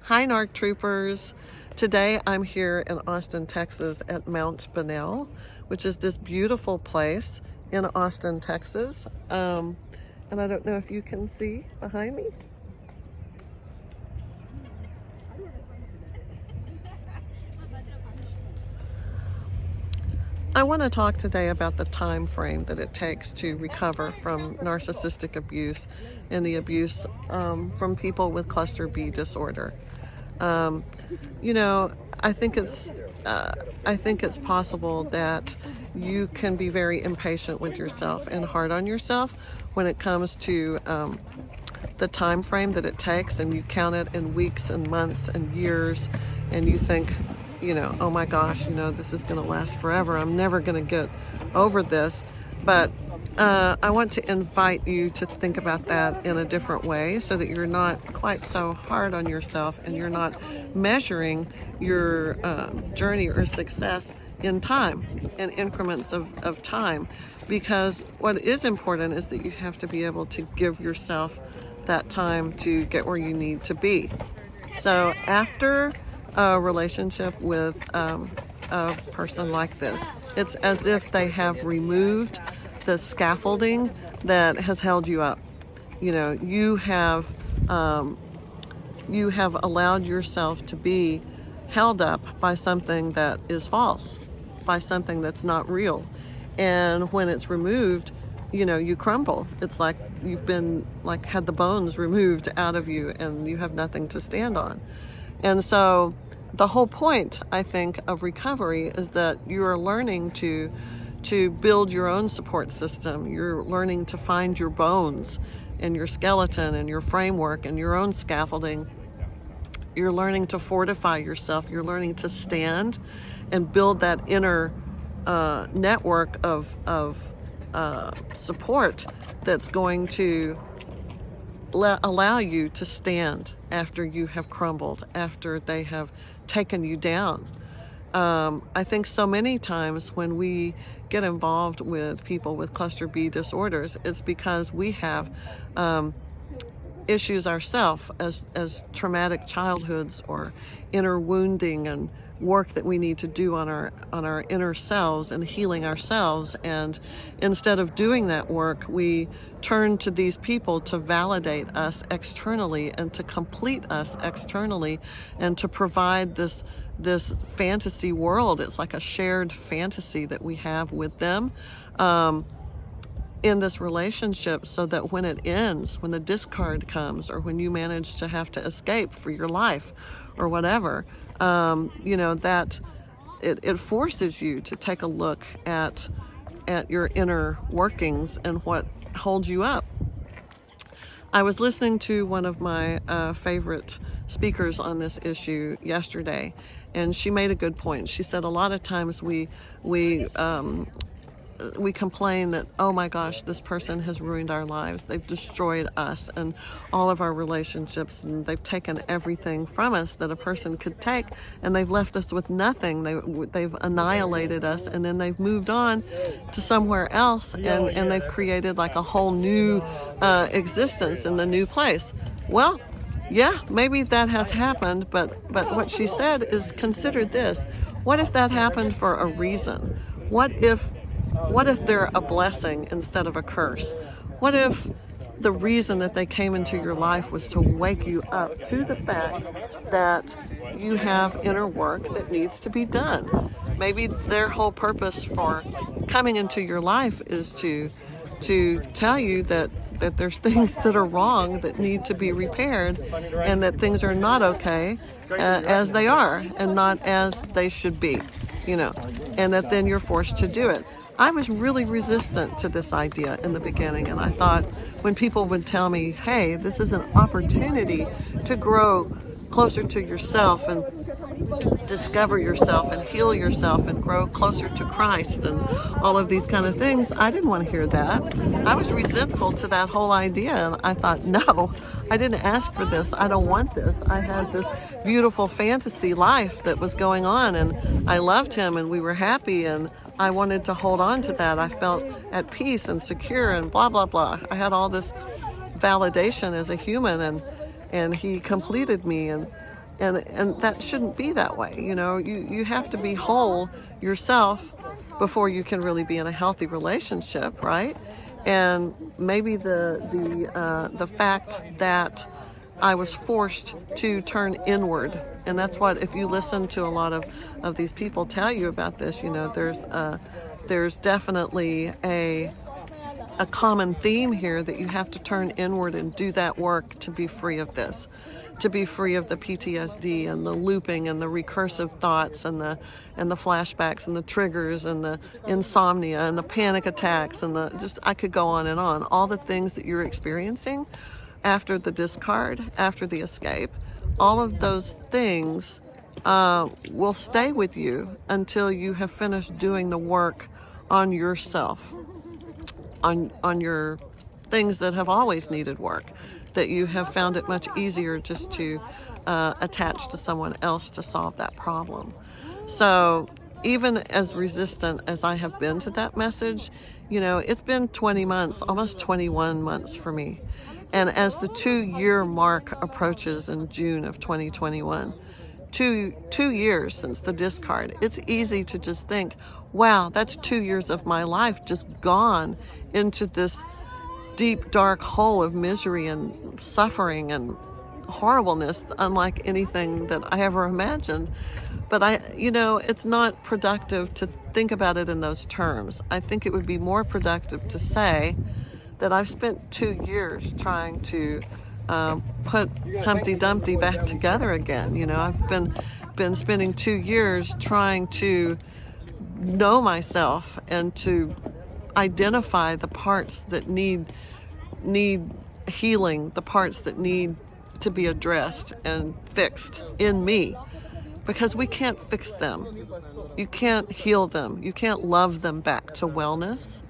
Hi, NARC Troopers. Today I'm here in Austin, Texas at Mount Bonnell, which is this beautiful place in Austin, Texas. And I don't know if you can see behind me. I want to talk today about the time frame that it takes to recover from narcissistic abuse and the abuse from people with cluster B disorder. I think it's possible that you can be very impatient with yourself and hard on yourself when it comes to the time frame that it takes, and you count it in weeks and months and years, and you think, oh my gosh, this is going to last forever. I'm never going to get over this. But I want to invite you to think about that in a different way so that you're not quite so hard on yourself and you're not measuring your journey or success in time, in increments of time. Because what is important is that you have to be able to give yourself that time to get where you need to be. So after a relationship with a person like this, it's as if they have removed the scaffolding that has held you up. You have allowed yourself to be held up by something that is false, by something that's not real. And when it's removed, you crumble. It's like you've been had the bones removed out of you and you have nothing to stand on. And so the whole point, I think, of recovery is that you are learning to build your own support system. You're learning to find your bones and your skeleton and your framework and your own scaffolding. You're learning to fortify yourself. You're learning to stand and build that inner network of support that's going to allow you to stand after you have crumbled, after they have taken you down. I think so many times when we get involved with people with cluster B disorders, it's because we have issues ourselves as traumatic childhoods or inner wounding and work that we need to do on our inner selves and healing ourselves. And instead of doing that work, we turn to these people to validate us externally and to complete us externally and to provide this fantasy world. It's like a shared fantasy that we have with them in this relationship, so that when it ends, when the discard comes, or when you manage to have to escape for your life or whatever, that it forces you to take a look at your inner workings and what holds you up. I was listening to one of my favorite speakers on this issue yesterday, and she made a good point. She said a lot of times we complain that, oh my gosh, this person has ruined our lives. They've destroyed us and all of our relationships, and they've taken everything from us that a person could take, and they've left us with nothing. They've annihilated us, and then they've moved on to somewhere else, and they've created like a whole new existence in the new place. Well, yeah, maybe that has happened, but what she said is, consider this. What if that happened for a reason? What if they're a blessing instead of a curse? What if the reason that they came into your life was to wake you up to the fact that you have inner work that needs to be done? Maybe their whole purpose for coming into your life is to tell you that there's things that are wrong that need to be repaired, and that things are not okay as they are and not as they should be, and that then you're forced to do it. I was really resistant to this idea in the beginning, and I thought when people would tell me, hey, this is an opportunity to grow closer to yourself and discover yourself and heal yourself and grow closer to Christ and all of these kind of things, I didn't want to hear that. I was resentful to that whole idea, and I thought, no, I didn't ask for this. I don't want this. I had this beautiful fantasy life that was going on, and I loved him, and we were happy, and I wanted to hold on to that. I felt at peace and secure and blah, blah, blah. I had all this validation as a human, and he completed me, and And that shouldn't be that way. You have to be whole yourself before you can really be in a healthy relationship, right? And maybe the fact that I was forced to turn inward, and that's what, if you listen to a lot of these people tell you about this, there's definitely a common theme here, that you have to turn inward and do that work to be free of this, to be free of the PTSD and the looping and the recursive thoughts and the flashbacks and the triggers and the insomnia and the panic attacks and I could go on and on. All the things that you're experiencing after the discard, after the escape, all of those things will stay with you until you have finished doing the work on yourself, on your things that have always needed work, that you have found it much easier just to attach to someone else to solve that problem. So even as resistant as I have been to that message, it's been 20 months, almost 21 months for me. And as the 2-year mark approaches in June of 2021, two years since the discard, it's easy to just think, wow, that's 2 years of my life just gone into this deep, dark hole of misery and suffering and horribleness, unlike anything that I ever imagined. But it's not productive to think about it in those terms. I think it would be more productive to say that I've spent 2 years trying to put Humpty Dumpty back together again. I've been spending 2 years trying to know myself and to identify the parts that need healing, the parts that need to be addressed and fixed in me, because we can't fix them. You can't heal them. You can't love them back to wellness,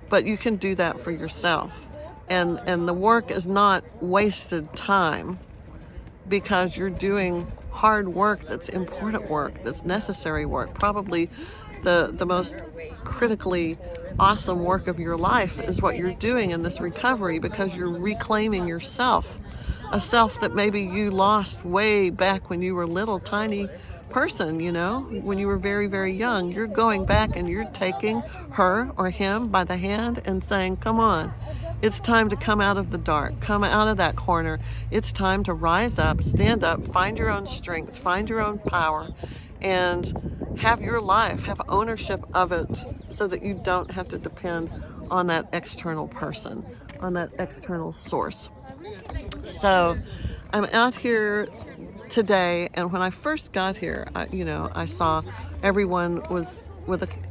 but you can do that for yourself. And the work is not wasted time, because you're doing hard work that's important work, that's necessary work. Probably the most critically awesome work of your life is what you're doing in this recovery, because you're reclaiming yourself, a self that maybe you lost way back when you were a little tiny person, when you were very, very young. You're going back and you're taking her or him by the hand and saying, come on, it's time to come out of the dark, come out of that corner. It's time to rise up, stand up, find your own strength, find your own power, and have your life, have ownership of it, so that you don't have to depend on that external person, on that external source. So I'm out here today, and when I first got here, I saw everyone was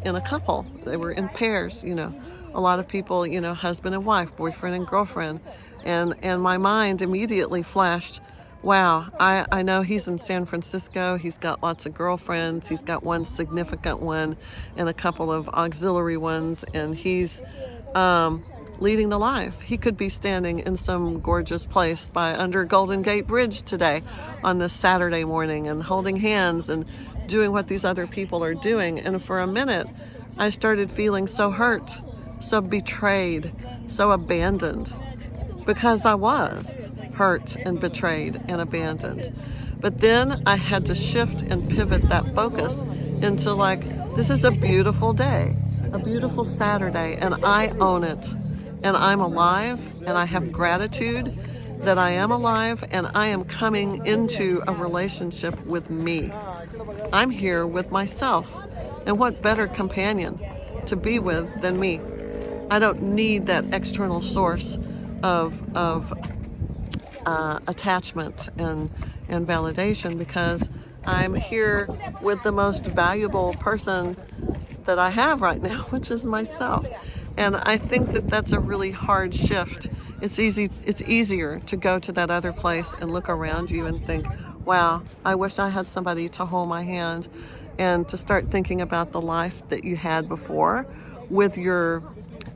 in a couple. They were in pairs, a lot of people, husband and wife, boyfriend and girlfriend, and my mind immediately flashed, wow, I know he's in San Francisco, he's got lots of girlfriends, he's got one significant one and a couple of auxiliary ones, and he's leading the life. He could be standing in some gorgeous place under Golden Gate Bridge today on this Saturday morning and holding hands and doing what these other people are doing. And for a minute, I started feeling so hurt, so betrayed, so abandoned, because I was hurt and betrayed and abandoned. But then I had to shift and pivot that focus into this is a beautiful day, a beautiful Saturday, and I own it. And I'm alive, and I have gratitude that I am alive, and I am coming into a relationship with me. I'm here with myself, and what better companion to be with than me? I don't need that external source of attachment and validation, because I'm here with the most valuable person that I have right now, which is myself. And I think that that's a really hard shift. It's easier to go to that other place and look around you and think, wow, I wish I had somebody to hold my hand, and to start thinking about the life that you had before with your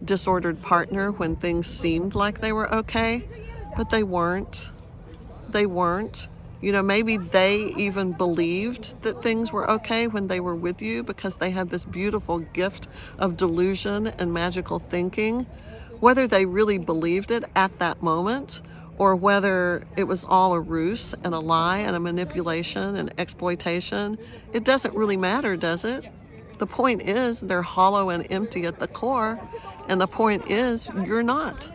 disordered partner, when things seemed like they were okay, but they weren't. They weren't. Maybe they even believed that things were okay when they were with you, because they had this beautiful gift of delusion and magical thinking. Whether they really believed it at that moment, or whether it was all a ruse and a lie and a manipulation and exploitation, it doesn't really matter, does it? The point is they're hollow and empty at the core, and the point is you're not.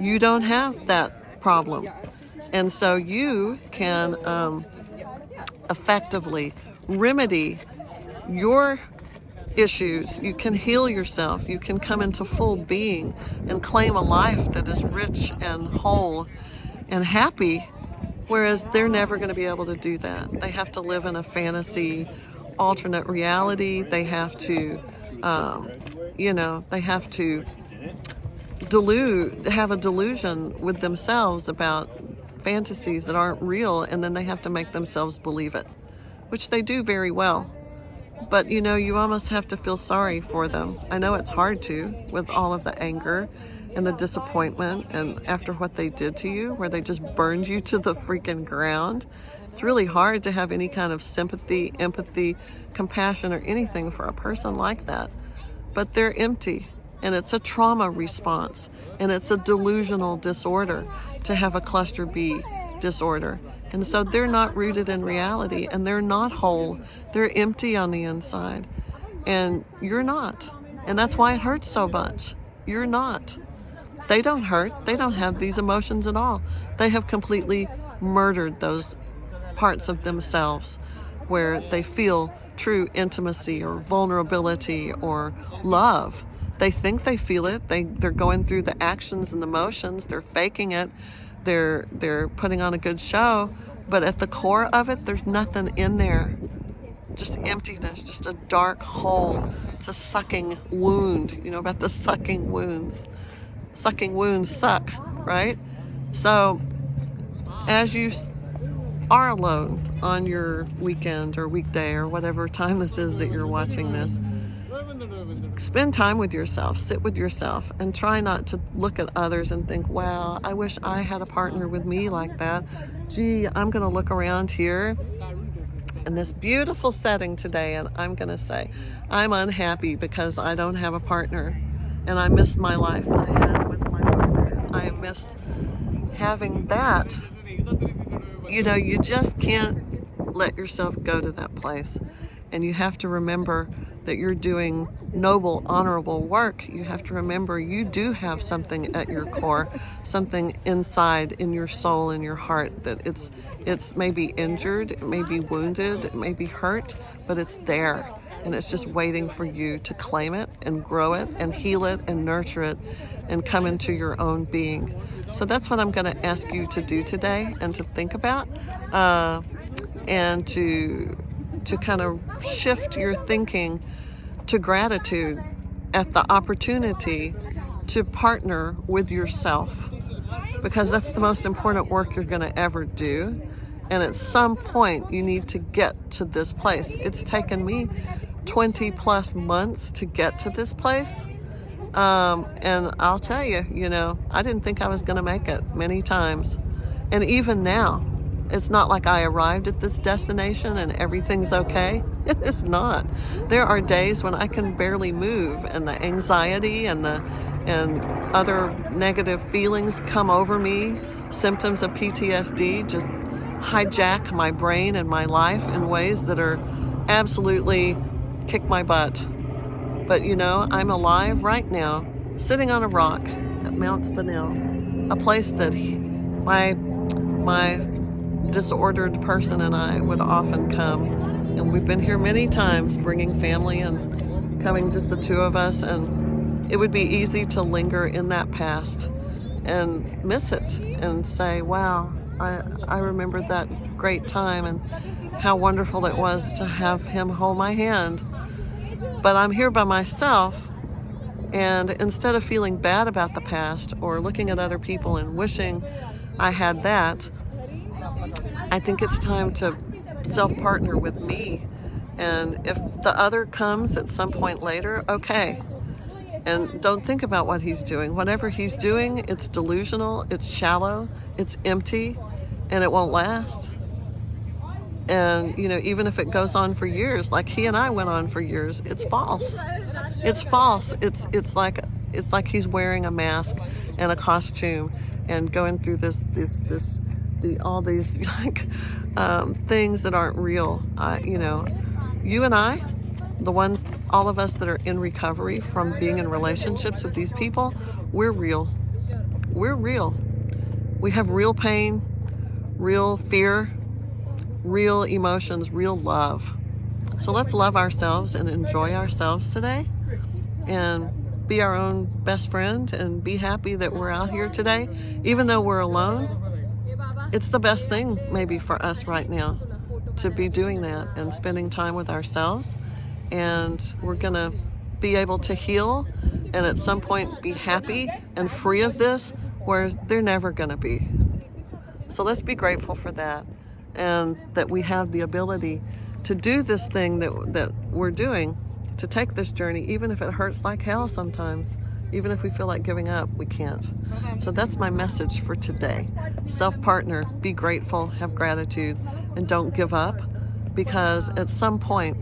You don't have that problem. And so you can effectively remedy your issues. You can heal yourself. You can come into full being and claim a life that is rich and whole and happy, whereas they're never going to be able to do that. They have to live in a fantasy alternate reality. They have to they have to have a delusion with themselves about fantasies that aren't real, and then they have to make themselves believe it, which they do very well. But you almost have to feel sorry for them. I know it's hard to, with all of the anger and the disappointment, and after what they did to you, where they just burned you to the freaking ground. It's really hard to have any kind of sympathy, empathy, compassion, or anything for a person like that. But they're empty, and it's a trauma response, and it's a delusional disorder to have a cluster B disorder. And so they're not rooted in reality, and they're not whole. They're empty on the inside, and you're not. And that's why it hurts so much. You're not. They don't hurt. They don't have these emotions at all. They have completely murdered those parts of themselves where they feel true intimacy or vulnerability or love. They think they feel it. They're going through the actions and the motions. They're faking it. They're putting on a good show, but at the core of it, there's nothing in there. Just emptiness, just a dark hole. It's a sucking wound. You know about the sucking wounds. Sucking wounds suck, right? So as you are alone on your weekend or weekday or whatever time this is that you're watching this, spend time with yourself, sit with yourself, and try not to look at others and think, wow, I wish I had a partner with me like that. Gee, I'm going to look around here in this beautiful setting today, and I'm going to say, I'm unhappy because I don't have a partner, and I miss my life I had with my partner. I miss having that. You just can't let yourself go to that place. And you have to remember that you're doing noble, honorable work. You have to remember you do have something at your core, something inside in your soul, in your heart, that it's maybe injured, it may be wounded, it may be hurt, but it's there. And it's just waiting for you to claim it and grow it and heal it and nurture it and come into your own being. So that's what I'm going to ask you to do today and to think about, and to kind of shift your thinking to gratitude at the opportunity to partner with yourself, because that's the most important work you're going to ever do. And at some point you need to get to this place. It's taken me 20 plus months to get to this place. And I'll tell you, I didn't think I was going to make it many times. And even now, it's not like I arrived at this destination and everything's okay. It's not. There are days when I can barely move, and the anxiety and other negative feelings come over me. Symptoms of PTSD just hijack my brain and my life in ways that are absolutely kick my butt. But I'm alive right now, sitting on a rock at Mount Bonnell, a place that my disordered person and I would often come. And we've been here many times, bringing family and coming just the two of us. And it would be easy to linger in that past and miss it and say, wow, I remember that great time and how wonderful it was to have him hold my hand. But I'm here by myself, and instead of feeling bad about the past or looking at other people and wishing I had that, I think it's time to self-partner with me. And if the other comes at some point later, okay. And don't think about what he's doing. Whatever he's doing, it's delusional, it's shallow, it's empty, and it won't last. And even if it goes on for years, like he and I went on for years, it's false. It's false. It's like he's wearing a mask and a costume, and going through all these like things that aren't real. You know, you and I, the ones, all of us that are in recovery from being in relationships with these people, we're real. We're real. We have real pain, real fear, real emotions, real love. So let's love ourselves and enjoy ourselves today and be our own best friend and be happy that we're out here today. Even though we're alone, it's the best thing maybe for us right now to be doing that and spending time with ourselves. And we're gonna be able to heal and at some point be happy and free of this, where they're never gonna be. So let's be grateful for that, and that we have the ability to do this thing that we're doing, to take this journey, even if it hurts like hell sometimes. Even if we feel like giving up, we can't. So that's my message for today. Self-partner, be grateful, have gratitude, and don't give up, because at some point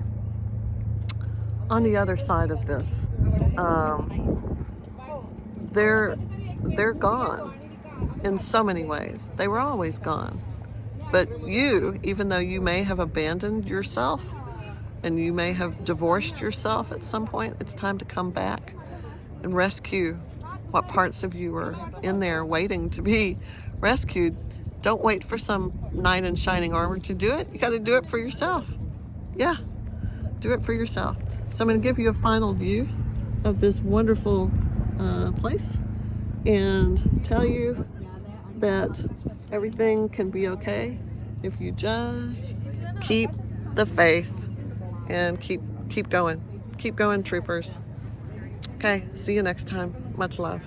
on the other side of this, they're gone in so many ways. They were always gone. But you, even though you may have abandoned yourself and you may have divorced yourself at some point, it's time to come back and rescue what parts of you are in there waiting to be rescued. Don't wait for some knight in shining armor to do it. You got to do it for yourself. Yeah, do it for yourself. So I'm going to give you a final view of this wonderful place and tell you that everything can be okay if you just keep the faith and keep going. Keep going, troopers. Okay, see you next time. Much love.